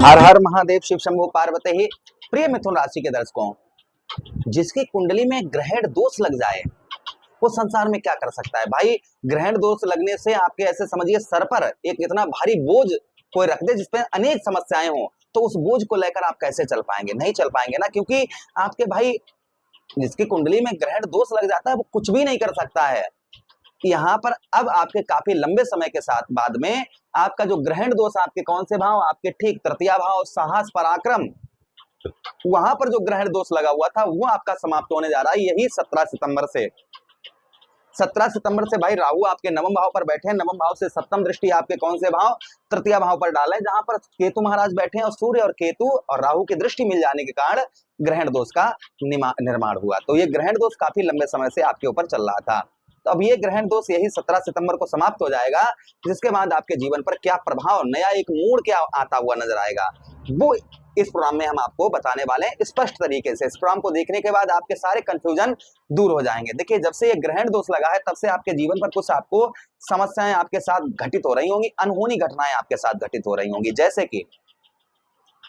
हर हर महादेव, शिव शंभु पार्वती ही। प्रिय मिथुन राशि के दर्शकों, जिसकी कुंडली में ग्रहण दोष लग जाए वो संसार में क्या कर सकता है भाई। ग्रहण दोष लगने से आपके ऐसे समझिए सर पर एक इतना भारी बोझ कोई रख दे जिसपे अनेक समस्याएं हो, तो उस बोझ को लेकर आप कैसे चल पाएंगे? नहीं चल पाएंगे ना, क्योंकि आपके भाई जिसकी कुंडली में ग्रहण दोष लग जाता है वो कुछ भी नहीं कर सकता है। यहाँ पर अब आपके काफी लंबे समय के साथ बाद में आपका जो ग्रहण दोष आपके कौन से भाव, आपके ठीक तृतीया भाव साहस पराक्रम, वहां पर जो ग्रहण दोष लगा हुआ था वो आपका समाप्त होने जा रहा है यही 17 सितंबर से। 17 सितंबर से भाई राहु आपके नवम भाव पर बैठे हैं। नवम भाव से सप्तम दृष्टि आपके कौन से भाव, तृतीय भाव पर डाला है, जहां पर केतु महाराज बैठे हैं और सूर्य और केतु और राहु की दृष्टि मिल जाने के कारण ग्रहण दोष का निर्माण हुआ। तो ये ग्रहण दोष काफी लंबे समय से आपके ऊपर चल रहा था। तो अब ये ग्रहण दोष यही 17 सितंबर को समाप्त हो जाएगा, जिसके बाद आपके जीवन पर क्या प्रभाव, नया एक मूड क्या आता हुआ नजर आएगा, वो इस प्रोग्राम में हम आपको बताने वाले हैं स्पष्ट तरीके से। इस प्रोग्राम को देखने के बाद आपके सारे कंफ्यूजन दूर हो जाएंगे। देखिए, जब से ये ग्रहण दोष लगा है तब से आपके जीवन पर कुछ आपको समस्याएं आपके साथ घटित हो रही होंगी, अनहोनी घटनाएं आपके साथ घटित हो रही होंगी। जैसे कि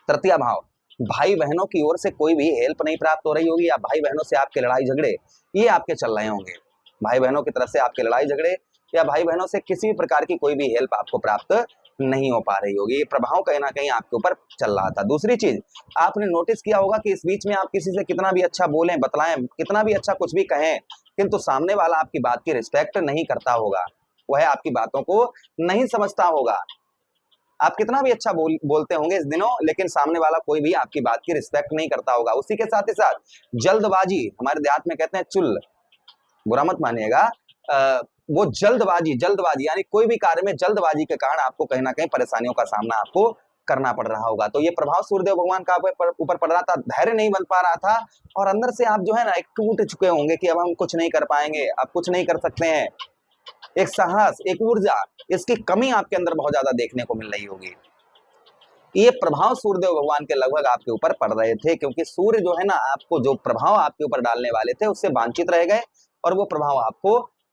तृतीय भाव, भाई बहनों की ओर से कोई भी हेल्प नहीं प्राप्त हो रही होगी, या भाई बहनों से आपके लड़ाई झगड़े ये आपके चल रहे होंगे। भाई बहनों की तरफ से आपके लड़ाई झगड़े या भाई बहनों से किसी भी प्रकार की कोई भी हेल्प आपको प्राप्त नहीं हो पा रही होगी। ये प्रभाव कहीं ना कहीं आपके ऊपर चल रहा था। दूसरी चीज, आपने नोटिस किया होगा कि इस बीच में आप किसी से कितना भी अच्छा बोलें, बतलाएं, कितना भी अच्छा कुछ भी कहें, किंतु सामने वाला आपकी बात की रिस्पेक्ट नहीं करता होगा, वह आपकी बातों को नहीं समझता होगा। आप कितना भी अच्छा बोलते होंगे इस दिनों, लेकिन सामने वाला कोई भी आपकी बात की रिस्पेक्ट नहीं करता होगा। उसी के साथ ही साथ जल्दबाजी, हमारे देहात में कहते हैं चुल, बुरा मत मानिएगा, वो जल्दबाजी यानी कोई भी कार्य में जल्दबाजी के कारण आपको कहीं ना कहीं परेशानियों का सामना आपको करना पड़ रहा होगा। तो ये प्रभाव सूर्यदेव भगवान का ऊपर पड़ रहा था, धैर्य नहीं बन पा रहा था और अंदर से आप जो है ना एक टूट चुके होंगे कि अब हम कुछ नहीं कर पाएंगे, अब कुछ नहीं कर सकते हैं। एक साहस, एक ऊर्जा, इसकी कमी आपके अंदर बहुत ज्यादा देखने को मिल रही होगी। ये प्रभाव सूर्यदेव भगवान के लगभग आपके ऊपर पड़ रहे थे, क्योंकि सूर्य जो है ना आपको जो प्रभाव आपके ऊपर डालने वाले थे उससे वांछित रह गए और वो प्रभाव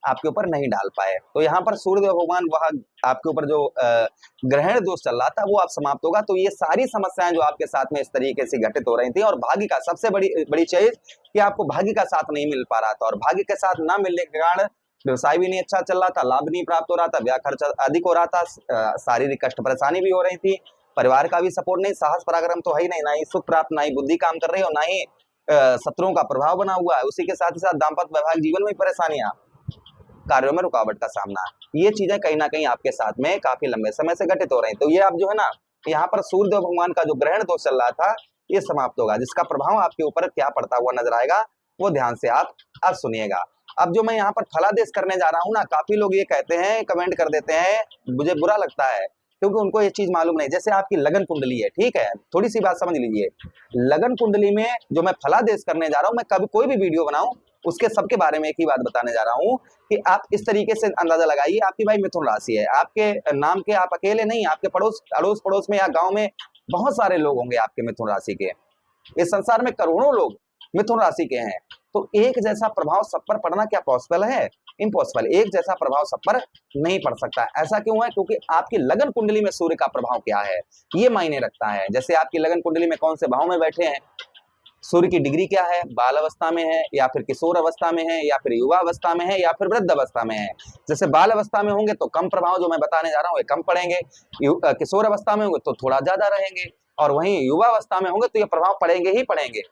आपके ऊपर नहीं डाल पाए। तो यहाँ पर सूर्यदेव भगवान वह आपके ऊपर जो ग्रहण दोष चल रहा था वो आप समाप्त होगा। तो ये सारी समस्याएं जो आपके साथ में इस तरीके से घटित हो रही थी, और भाग्य का सबसे बड़ी चीज कि आपको भाग्य का साथ नहीं मिल पा रहा था, और भाग्य के साथ ना मिलने के कारण व्यवसाय भी नहीं अच्छा चल रहा था, लाभ नहीं प्राप्त हो रहा था, व्यय खर्च अधिक हो रहा था, शारीरिक कष्ट परेशानी भी हो रही थी, परिवार का भी सपोर्ट नहीं, साहस पराक्रम तो है ही नहीं, ना ही सुख प्राप्त, ना ही बुद्धि काम कर रही हो, ना ही शत्रुओं का प्रभाव बना हुआ है। उसी के साथ ही साथ दाम्पत्य वैवाहिक जीवन में परेशानियां, कार्यों में रुकावट का सामना, ये चीजें कहीं ना कहीं आपके साथ में काफी लंबे समय से घटित हो रही हैं। तो ये आप जो है ना, यहाँ पर सूर्यदेव भगवान का जो ग्रहण दोष चल रहा था ये समाप्त होगा, जिसका प्रभाव आपके ऊपर क्या पड़ता हुआ नजर आएगा वो ध्यान से आप अब सुनिएगा। अब जो मैं यहाँ पर फलादेश करने जा रहा हूँ ना, काफी लोग ये कहते हैं, कमेंट कर देते हैं, मुझे बुरा लगता है क्योंकि उनको ये चीज मालूम नहीं। जैसे आपकी लगन कुंडली है, ठीक है, थोड़ी सी बात समझ लीजिए। लगन कुंडली में जो मैं फलादेश करने जा रहा हूँ, मैं कभी कोई भी वीडियो बनाऊं उसके सबके बारे में एक ही बात बताने जा रहा हूँ कि आप इस तरीके से अंदाजा लगाइए, आपकी भाई मिथुन राशि है, आपके नाम के आप अकेले नहीं, आपके अड़ोस पड़ोस में या गांव में बहुत सारे लोग होंगे आपके मिथुन राशि के। इस संसार में करोड़ों लोग मिथुन राशि के हैं। तो एक जैसा प्रभाव सब पर पड़ना क्या पॉसिबल है? इम्पॉसिबल। एक जैसा प्रभाव सब पर नहीं पड़ सकता। ऐसा क्यों है? क्योंकि आपकी लगन कुंडली में सूर्य का प्रभाव क्या है ये मायने रखता है। जैसे आपकी लगन कुंडली में कौन से भाव में बैठे हैं, सूर्य की डिग्री क्या है, बाल अवस्था में है या फिर किशोर अवस्था में है या फिर युवा अवस्था में है या फिर वृद्ध अवस्था में है। जैसे बाल अवस्था में होंगे तो कम प्रभाव जो मैं बताने जा रहा हूँ कम पड़ेंगे, किशोर अवस्था में होंगे तो थोड़ा ज्यादा रहेंगे, और वहीं युवा अवस्था में होंगे तो ये प्रभाव पड़ेंगे ही पड़ेंगे,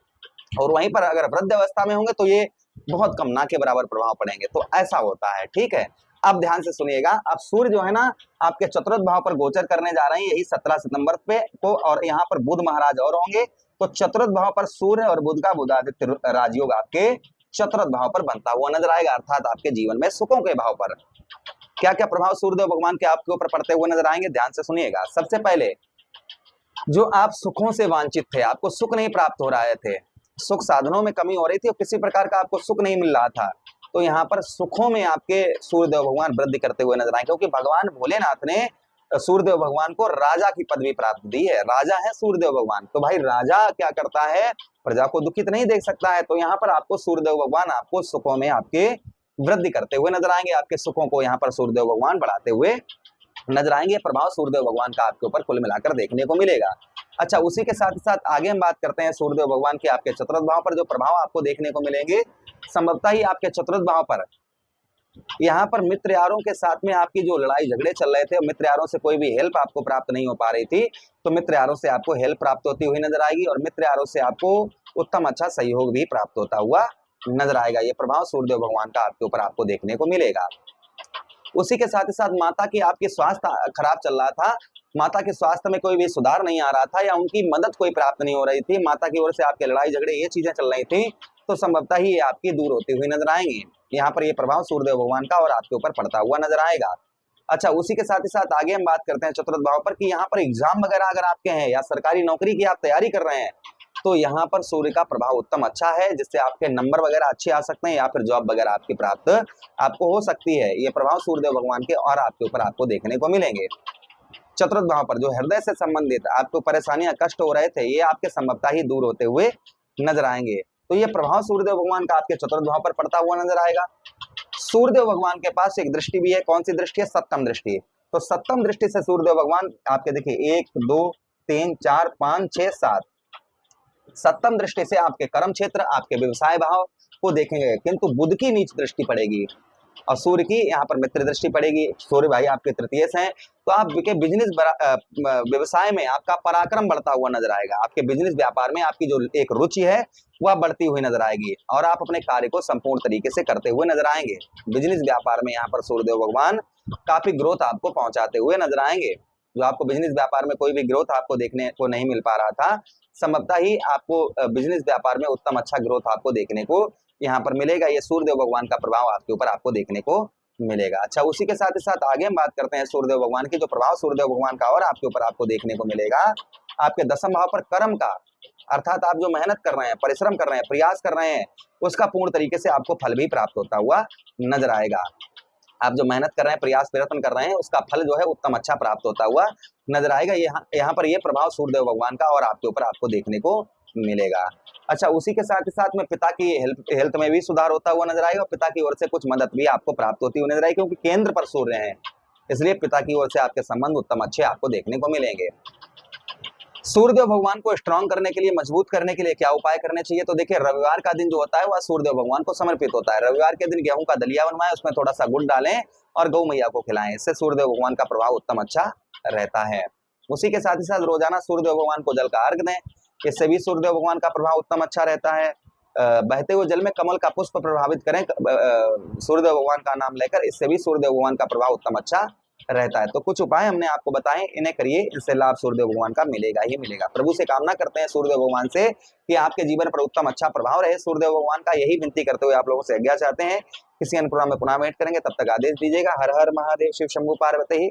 और वहीं पर अगर वृद्ध अवस्था में होंगे तो ये बहुत कम, ना के बराबर प्रभाव पड़ेंगे। तो ऐसा होता है, ठीक है। अब ध्यान से सुनिएगा। अब सूर्य जो है ना आपके चतुर्थ भाव पर गोचर करने जा रहे हैं यही 17 सितंबर पे को, और यहाँ पर बुध महाराज और होंगे। तो चतुर्थ भाव पर सूर्य और बुध का बुधादित्य राजयोग आपके चतुर्थ भाव पर बनता हुआ नजर आएगा, अर्थात आपके जीवन में सुखों के भाव पर क्या क्या प्रभाव सूर्यदेव भगवान के आपके ऊपर पड़ते हुए नजर आएंगे, ध्यान से सुनिएगा। सबसे पहले, जो आप सुखों से वांछित थे, आपको सुख नहीं प्राप्त हो रहे थे, सुख साधनों में कमी हो रही थी और किसी प्रकार का आपको सुख नहीं मिल रहा था, तो यहाँ पर सुखों में आपके सूर्यदेव भगवान वृद्धि करते हुए नजर आए, क्योंकि भगवान भोलेनाथ ने सूर्यदेव भगवान को राजा की पदवी प्राप्त दी है। राजा है सूर्यदेव भगवान, तो भाई राजा क्या करता है, प्रजा को दुखित नहीं देख सकता है। तो यहाँ पर आपको सूर्यदेव भगवान आपको सुखों में आपके वृद्धि करते हुए नजर आएंगे, आपके सुखों को यहाँ पर सूर्यदेव भगवान बढ़ाते हुए नजर आएंगे। प्रभाव सूर्यदेव भगवान का आपके ऊपर कुल मिलाकर देखने को मिलेगा। अच्छा, उसी के साथ ही साथ आगे हम बात करते हैं सूर्यदेव भगवान के आपके चतुर्थ भाव पर जो प्रभाव आपको देखने को मिलेंगे। संभवतः ही आपके चतुर्थ भाव पर यहाँ पर मित्र यारों के साथ में आपकी जो लड़ाई झगड़े चल रहे थे, मित्र यारों से कोई भी हेल्प आपको प्राप्त नहीं हो पा रही थी, तो मित्र यारों से आपको हेल्प प्राप्त होती हुई नजर आएगी और मित्र यारों से आपको उत्तम अच्छा सहयोग भी प्राप्त होता हुआ नजर आएगा। ये प्रभाव सूर्यदेव भगवान का आपके ऊपर आपको देखने को मिलेगा। उसी के साथ ही साथ माता की आपकी स्वास्थ्य खराब चल रहा था, माता के स्वास्थ्य में कोई भी सुधार नहीं आ रहा था या उनकी मदद कोई प्राप्त नहीं हो रही थी, माता की ओर से आपके लड़ाई झगड़े ये चीजें चल रही थी, तो संभवतः ही ये आपकी दूर होती हुई नजर आएंगी। यहाँ पर ये प्रभाव सूर्यदेव भगवान का और आपके ऊपर पड़ता हुआ नजर आएगा। अच्छा, उसी के साथ ही साथ आगे हम बात करते हैं चतुर्थ भाव पर कि यहाँ पर एग्जाम वगैरह अगर आपके हैं या सरकारी नौकरी की आप तैयारी कर रहे हैं, तो यहाँ पर सूर्य का प्रभाव उत्तम अच्छा है, जिससे आपके नंबर वगैरह अच्छे आ सकते हैं या फिर जॉब वगैरह आपकी प्राप्त आपको हो सकती है। ये प्रभाव सूर्यदेव भगवान के और आपके ऊपर आपको देखने को मिलेंगे। चतुर्थ भाव पर जो हृदय से संबंधित आपको परेशानियां कष्ट हो रहे थे, ये आपके संभवतः ही दूर होते हुए नजर आएंगे। तो ये प्रभाव सूर्यदेव भगवान का आपके चतुर्थ भाव पर पड़ता हुआ नजर आएगा। सूर्यदेव भगवान के पास एक दृष्टि भी है, कौन सी दृष्टि है? सप्तम दृष्टि। तो सप्तम दृष्टि से सूर्यदेव भगवान आपके देखिए 1 2 3 4 5 6 7 सप्तम दृष्टि से आपके कर्म क्षेत्र, आपके व्यवसाय भाव को देखेंगे, किंतु बुध की नीच दृष्टि पड़ेगी और सूर्य की यहाँ पर मित्र दृष्टि पड़ेगी। सूर्य भाई आपके तृतीय से हैं, तो आपके बिजनेस व्यवसाय में आपका पराक्रम बढ़ता हुआ नजर आएगा। आपके बिजनेस व्यापार में आपकी जो एक रुचि है वह बढ़ती हुई नजर आएगी और आप अपने कार्य को संपूर्ण तरीके से करते हुए नजर आएंगे। बिजनेस व्यापार में यहाँ पर सूर्यदेव भगवान काफी ग्रोथ आपको पहुंचाते हुए नजर आएंगे। जो आपको बिजनेस व्यापार में कोई भी ग्रोथ आपको देखने को नहीं मिल पा रहा था, संभवतः ही आपको बिजनेस व्यापार में उत्तम अच्छा ग्रोथ आपको देखने को यहाँ पर मिलेगा। ये सूर्यदेव भगवान का प्रभाव आपके ऊपर आपको देखने को मिलेगा। अच्छा, उसी के साथ ही साथ आगे हम बात करते हैं सूर्यदेव भगवान की, जो प्रभाव सूर्यदेव भगवान का और आपके ऊपर आपको देखने को मिलेगा। आपके दसम भाव पर कर्म का, अर्थात आप जो मेहनत कर रहे हैं, परिश्रम कर रहे हैं, प्रयास कर रहे हैं, उसका पूर्ण तरीके से आपको फल भी प्राप्त होता हुआ नजर आएगा। आप जो मेहनत कर रहे हैं, प्रयास प्रयत्न कर रहे हैं, उसका फल जो है उत्तम अच्छा प्राप्त होता हुआ नजर आएगा। यहाँ पर ये प्रभाव सूर्यदेव भगवान का और आपके ऊपर आपको देखने को मिलेगा। अच्छा, उसी के साथ ही साथ में पिता की हेल्थ में भी सुधार होता हुआ नजर आएगा और पिता की ओर से कुछ मदद भी आपको प्राप्त होती हुई नजर आएगी, क्योंकि केंद्र पर सूर्य है, इसलिए पिता की ओर से आपके संबंध उत्तम अच्छे आपको देखने को मिलेंगे। सूर्यदेव भगवान को स्ट्रॉन्ग करने के लिए, मजबूत करने के लिए क्या उपाय करने चाहिए? तो देखिए, रविवार का दिन जो होता है वह सूर्यदेव भगवान को समर्पित होता है। रविवार के दिन गेहूं का दलिया बनवाएं, उसमें थोड़ा सा गुड़ डालें और गौ मैया को खिलाएं, इससे सूर्यदेव भगवान का प्रभाव उत्तम अच्छा रहता है। उसी के साथ ही साथ रोजाना सूर्यदेव भगवान को जल का अर्घ दें, इससे भी सूर्यदेव भगवान का प्रभाव उत्तम अच्छा रहता है। बहते हुए जल में कमल का पुष्प प्रभावित करें सूर्यदेव भगवान का नाम लेकर, इससे भी सूर्यदेव भगवान का प्रभाव उत्तम अच्छा रहता है। तो कुछ उपाय हमने आपको बताए, इन्हें करिए, इससे लाभ सूर्यदेव भगवान का मिलेगा ही मिलेगा। प्रभु से कामना करते हैं सूर्यदेव भगवान से कि आपके जीवन पर उत्तम अच्छा प्रभाव रहे। सूर्यदेव भगवान का यही विनती करते हुए आप लोगों से आज्ञा चाहते हैं। किसी अन्य प्रोग्राम में पुनः भेंट करेंगे, तब तक आदेश दीजिएगा। हर हर महादेव, शिव शंभु पार्वती।